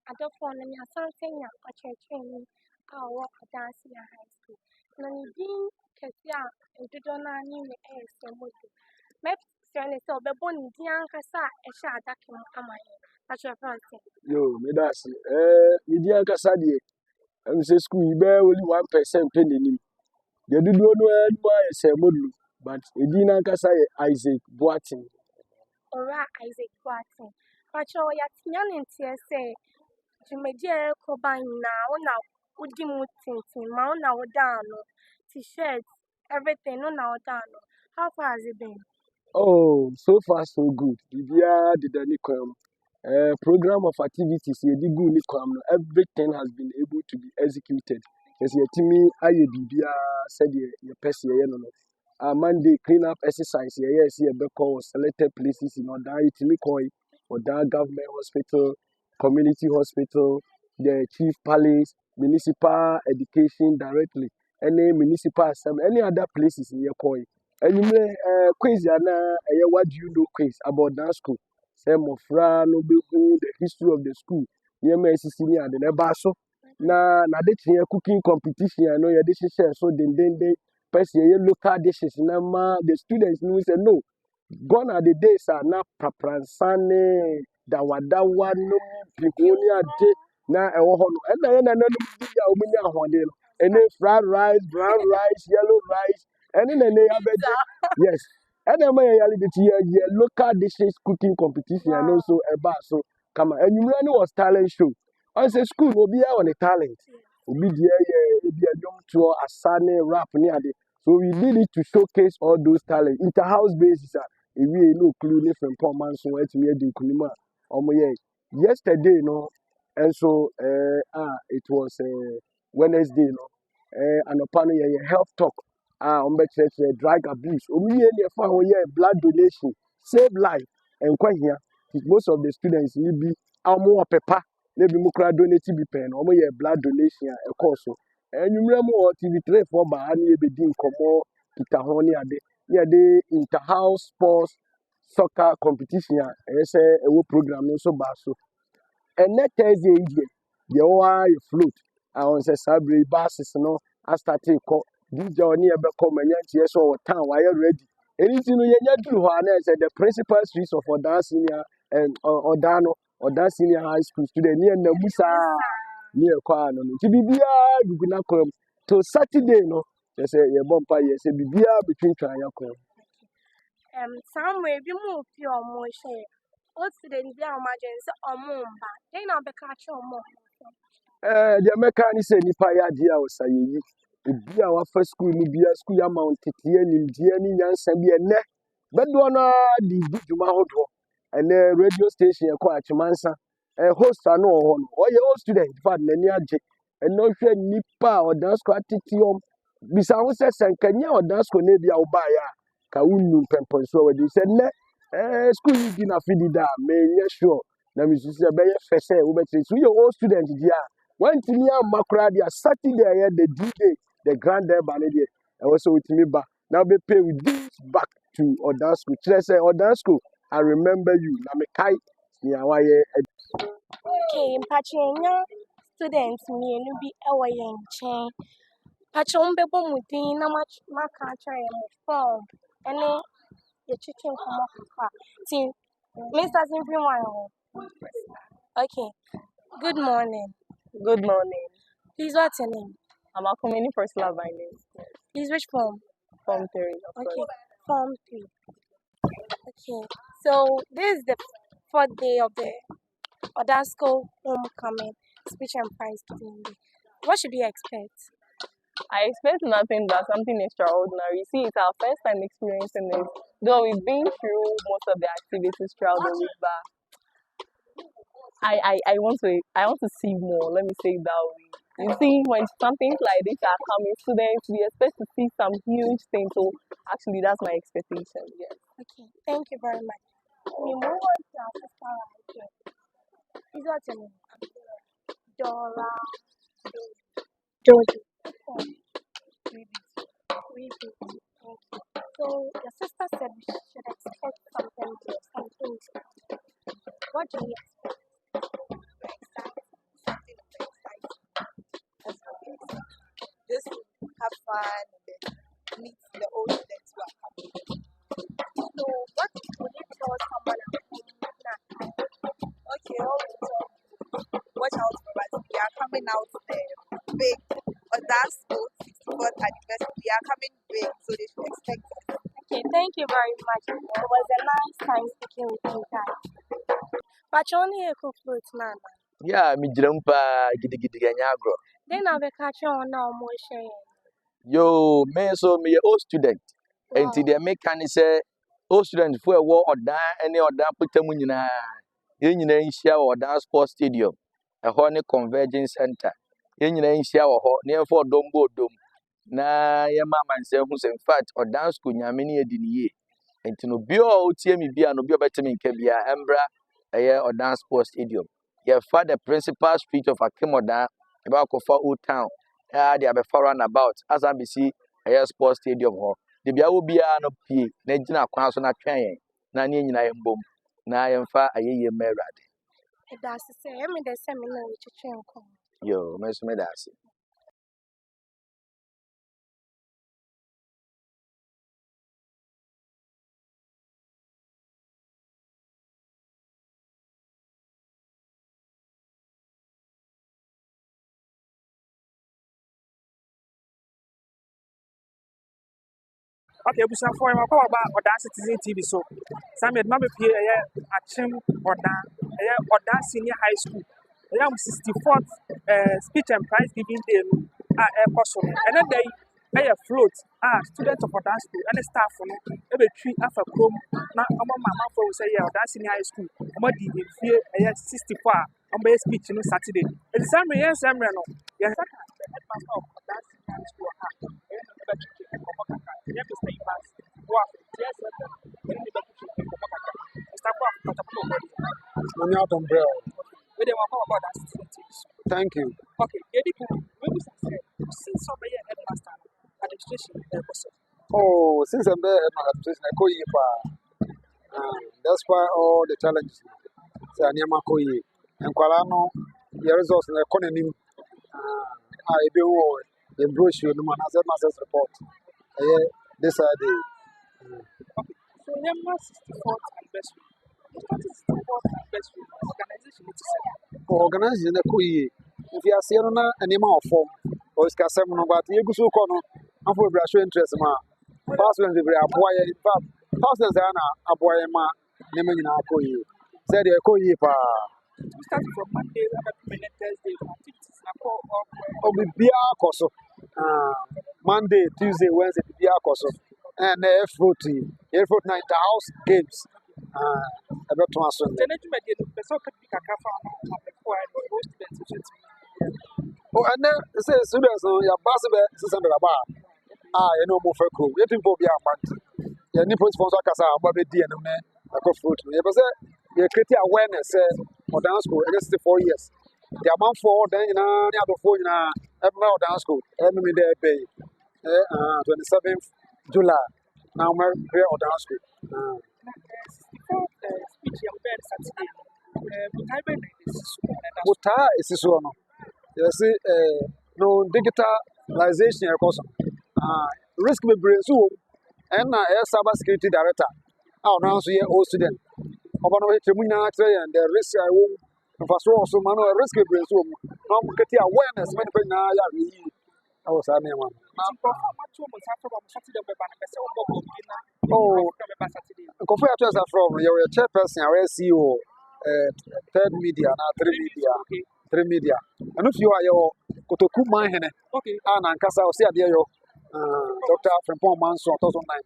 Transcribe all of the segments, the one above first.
I don't want to something or training our Odasco High School. No, you didn't Katia and do not know the air so much. Maybe so the bonny young Cassa a shot that came on my head. That's your first thing. Yo, me that's media kasadi. I'm say school you bear only 1% penny. They do not know why I say model, but Edina Kasa Isaac Boating. Ora Isaac Watson. But your young and say, you may dear combine now, would you move thinking, mount now down, t-shirts, everything on our down. How far has it been? Oh, so far so good. Bibia did any program of activities here the good everything has been able to be executed. Yes, your team aye bibia said your person Monday clean up exercise here yes here because selected places in order it me koi or that government hospital, community hospital, the chief palace, municipal education directly, any municipal assembly, any other places in your koi. And you may quiz what do you know quiz about that school? Say Mofra no be who the history of the school. Near me senior and the basso. Na de cooking competition I know your dishes so then they person local dishes na ma the students know say no. Gone are the days are na prapransane dawadawa no piponi ade na ewo ho no. And na no bi ya omunya ahode no. And then fried rice, brown rice, yellow rice, and then they have yes. And then my local dishes cooking competition and also a bar. So come on. And you know was talent show. I say school will be on a talent. Will be there, be a young tour, a sunny rap near the. So we did it to showcase all those talents. Inter-house basis, if we no clue different poor man, so it's me the Kunima. Yesterday, no, and so it was Wednesday, no, and upon a health talk. On drug abuse. Immediately for blood donation, save life, and quite here. Most of the students need be more paper, maybe more donate be pen, or blood donation, a course. And you remember what TV3 for Bahani be doing como Kitahoni at the inter-house sports soccer competition, and say a program so basso. And that Thursday, the OI float. I was a sabri buses, no, I started this journey about come and yes or town while you're ready. Anything you do, said the principal streets of Oda Senior and Odano or that senior high school student near Namusa near Kwano. To be you could not come till Saturday, no. They say your bumper, yes, a bibia between triangle. Somewhere you move your motion. What's the emergency or mumba? Then I'll be catch your mom. The mechanic said, Nipaya dear was saying. Be our first school, be a school amount, in Jenny and Sabi and Ne. But do not the Jumahoto and the radio station, a quiet mansa, a host, I know, or your old student, but many are and no share Nipa or dance quantitium. Besides, and Kenya or dance con be our buyer. Kaunu Pempo, so they said, school is in a fidida, may yes, sure. Now, Mrs. Abbey, Fessé, who bet it's your old student, dear. Went to me and Macradia Saturday, the D-Day, the Grand Banadier, and also with me back. Now be pay with this back to Odasco. Say Odasco, I remember you. Namekai, Okay, Pachina students, me and be away and chain. Pachon Bebo Mutin, no much my country and form. And then the chicken come off. See, Mr. Everyone. Okay, good morning. Good morning. Please, what's your name? I'm a community personal by name. Please, which form? Form 3. Okay, Form 3. Okay, so this is the fourth day of the Odasco homecoming speech and prize giving day. What should we expect? I expect nothing but something extraordinary. See, it's our first time experiencing this. Though we've been through most of the activities throughout the week, but I want to see more. Let me say it that way. You see, when something like this are coming, students, we expect to see some huge things. So actually, that's my expectation. Yes. Okay, thank you very much. We move on to our sister right here. Is what your name? Dora. Dodo. Really. So your sister said we should expect something. What do you expect? one and then meet the old students who are coming. So what would you tell someone at home now? Okay, watch out for us. We are coming out big. Odasco 64th anniversary. We are coming big, so they should expect us. Okay, thank you very much. It was a nice time speaking with you guys. But you only a cook fruit, man. Yeah, me jumpa gidi ganyagro. Then I'll be catching on now more shame. Yo, me so me old student. And to the mechanic say, old student for a war or down any or down put them in a share or down sports stadium, a honey convergence center. In share near for Dombo Dome. Na your mama and say who's in fact or down school yamini a dinier. And to no be all TMB and no be better in Kebia, Embra, a year or down sports stadium. Your father principal street of Akemoda, about Kofa Old Town. They are foreign about as I see a sports stadium hall. The Bia will be no P, Nejina Quanson at train, Nani in I am boom, na I am far a year married. It does say, I mean, the seminar which you come. Yo, Miss Medasi. Okay, busa for him about Oda Citizen TV so. Some made mama pay a chim Oda Senior High School. I am 64th speech and prize giving day at person. And then they float students of Oda School and staff on every tree after chrome. Now mama for say Oda Senior High School. I'm the fear 64 on my speech on Saturday. And some yes, I'm no. Yes, headmaster of Oda Senior High School. Money out umbrella. Thank you. Okay, since somebody headmaster administration Oh, since I'm there, my administration, I call you. That's why all the challenges. So I near Makoye and Kualano, your results in the economy. I be war, the brochure, the man has a master's report. This idea. so Yamma 64th anniversary. What is 64th anniversary organization? Organizing a Koye. If you are seeing an amount of form, or it's Cassam, but you go so corner, and for brush interest, ma. Passing the very boy, in fact, thousands are a boy, ma, naming in our Koye. Said a Koye pa. Starting from Monday, Thursday, activities Oh, be a coso. Monday, Tuesday, Wednesday, be a coso. And F40, F49, the house games. About to answer. Oh, and then say students, your boss, Sister Bar. You know, more for cool. You're for be a month. Your nipples for Sakasa, Bobby D and man, I got fruit. You ever say, you're creating awareness for dance school, just 4 years. The amount for then, you know, the other 4 years, dance school, every day, 27th July. Now, I'm here on dance school. Buta is this one. You see, no digitalization, of course. Risk me bring so, and cyber security director. Our now, so you're old student. Over no Chimina and the risk I won't. First of all, so man, risk me bring so. Now, get the awareness when I was a man. Oh, Kofi Atwas are from your chairperson, our CEO, third media, now three media. And if you are your Kotoku Mahene, okay, and Kasa, see, dear, Dr. Frimpon Manson, 2009.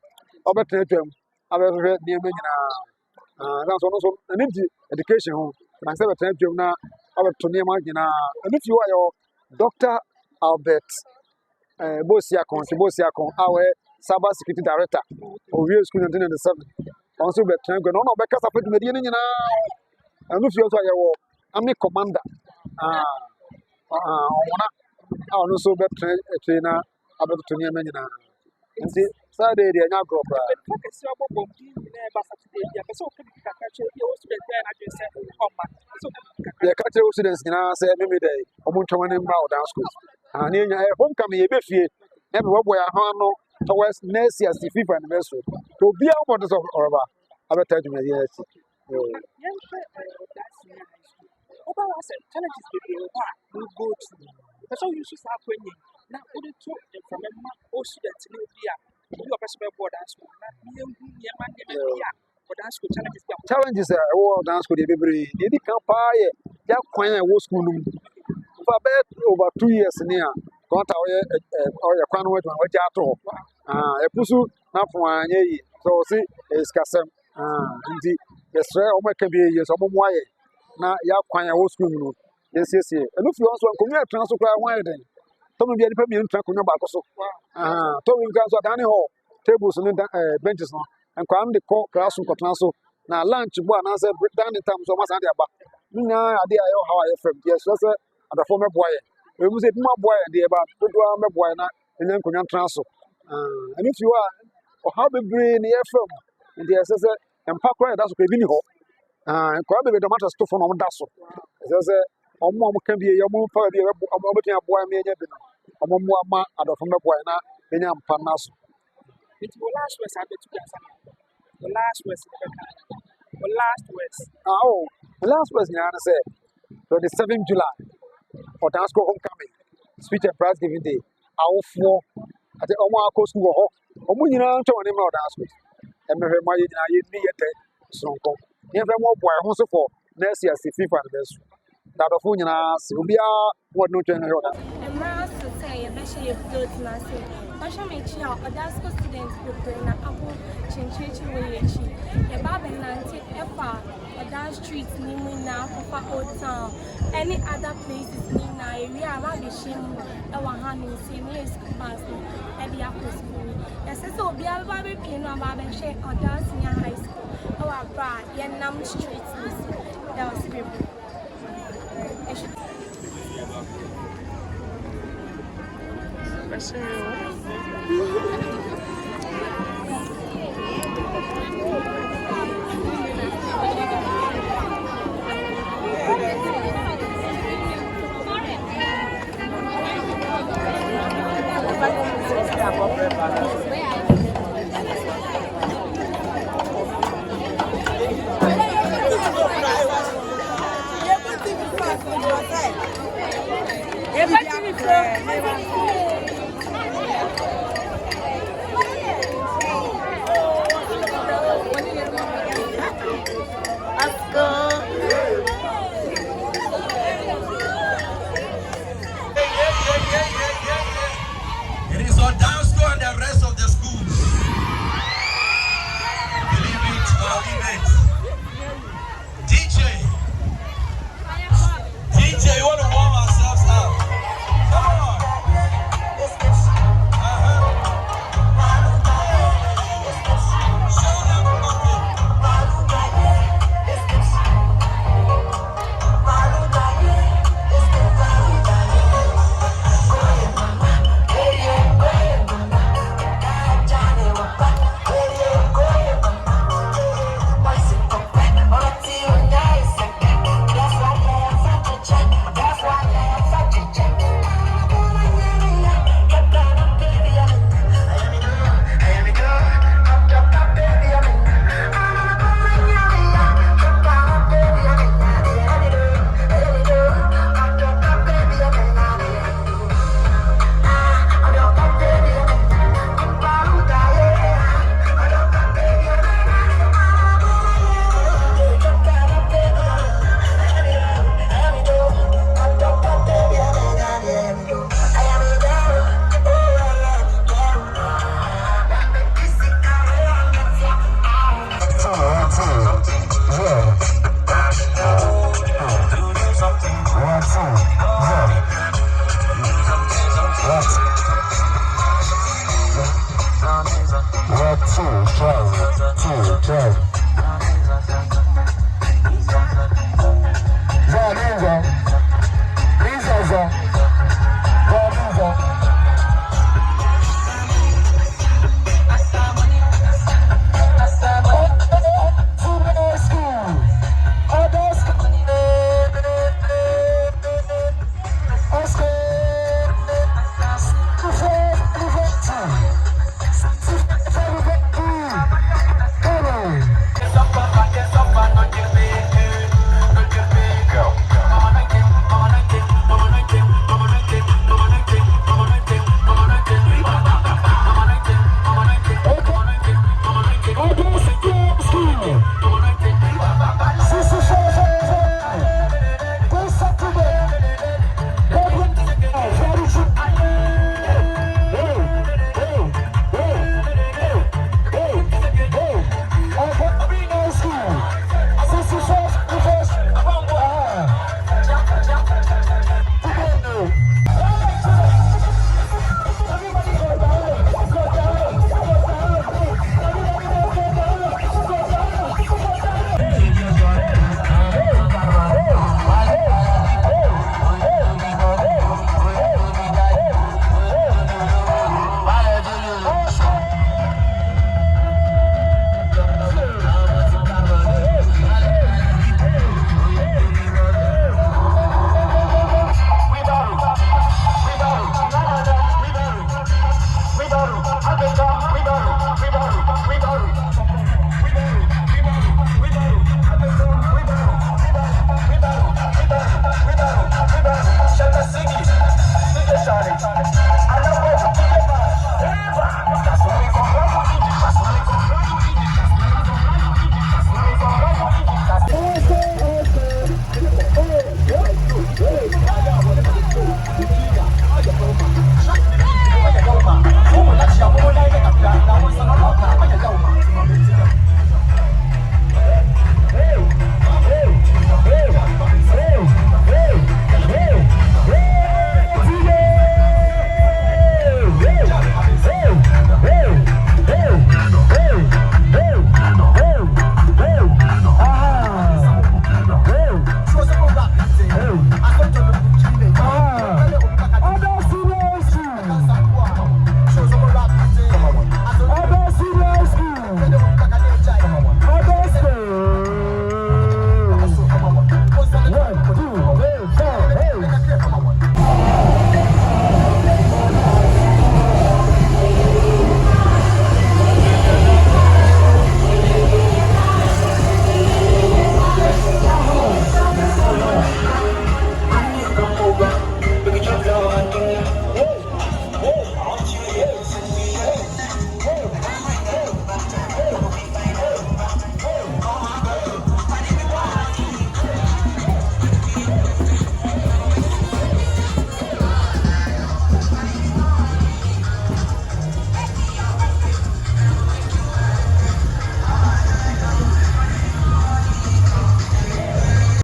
Albert Tretum, I have read near Menina. That's also an empty education home. And I said, now, Albert Tonia Magina. And if you are your Dr. Albert Bosiakon, our cyber security director, or real school in the 7. Also, but no, because of it, Medina now. And if you also are I'm a commander. I also bet trainer about to near Menina. And see, Saturday, they are now go. The catcher students now say, maybe they are going to run in dance school. And in your homecoming, you be na me boy ha no towards next year's 5th anniversary to be a what is oraba abeta dwuma ye ati Yẹn hwẹ Oda Senior High School. Ọba wa sẹ challenges bebree wọ a we go through. Pẹ̀sẹ̀ wọ́n use saa akɔnyɛ na wọ́n to nframa ma o student ní obi a obi ọbẹ̀ sọ bẹ̀ bọ̀ Oda School na yẹn hu nneɛma bi a Oda School challenges bi a. challenges a ɛwɔ dance school de bebree deɛ di kan paa yɛ ya kwan a ɛwɔ school no mu fa bɛyɛ over 2 years ni a kɔnta ɔyɛ kwan no adwuma wɔgye ato hɔ ɛpo so n'afɔ anyɛ yi sɛ ɔsi esikasɛm nti yɛsrɛ ɔmo ɛka bi yie sɛ ɔmo mo ayɛ na ya kwan a ɛwɔ school mu no yɛsiesie ɛno fi wɔn nso nkonnwa ɛtena so koraa wɔn ayɛ den tɔmu bi a nipa mmienu tena akonnwa baako so tɔmu bi nso adan ne hɔ tables ne benches no nkwadaa no de kɔ classroom kɔtena so na lunch bo anaasɛ dining time so ɔmo asan de aba ne nyinaa ade a ɛyɛ ɔhaw a yɛfam deɛ ɛsrɛ sɛ adɔfoɔ mɛboa yɛ ebi sɛ ebi mu aboa yɛ deɛ ɛba dodoɔ mɛboa yɛ na ɛnyɛ nkonnwa ntena so ɛno fi hɔ a ɔhaw bebree ne yɛfam nti ɛsɛ sɛ mpa koraa yɛda so kɔ ebi ni hɔ nkwadaa bebree dɔm atɔ so na ɔmo da so ɛsɛ sɛ ɔmo a ɔmo ka bi yɛ ɔmo fa bi yɛ ɔmo betumi aboa yɛ mɛnyɛ bi no ɔmo mmoa ma adɔfoɔ mɛboa yɛ na ɛnyɛ mpa na so. Nti wọ́n last words abẹ́tu bi asa na wọ́n last words ẹ̀ bẹ́ẹ̀ kan wọ́n last words. The last words nyinaa ne sɛ 27 July Odasco homecoming speech and prize giving day awofoɔ ate ɔmo akɔ school wɔ hɔ ɔmo nyinaa ntɔ wɔn anim na Odasco ɛmɛhwɛ mu ayɛ nyinaa yɛ ni yɛ tɛ soronko yɛmfɛ mo ɔboa ɛho so for next year's 5th anniversary dadɔfo nyinaa se obiara wɔn no twɛn hwɛ Odasco. Mmaa so sɛ yɛbɛhyɛ yɛ float na se ɔhwɛ me akyi a Odasco students bebree na abo kyenkyenkyen wɔ yɛ akyi yɛba abɛnante ɛfa Oda street ne mu nyinaa kɔfa Old Town ɛne other places ne nyinaa ewie a aba abɛhyɛ mu ɛwɔ ha ne nsie ne yɛ school bus no ɛde akɔ school yɛsɛ sɛ obiara bɛba abɛpie no aba abɛhwɛ Oda Senior High School ɛwɔ abra a yɛnam street ne so ɛwɔ si bebree It is Odasco and the rest of the schools. Believe it or leave it. DJ, you want to warm ourselves up? Come on. Show them nothing. One time.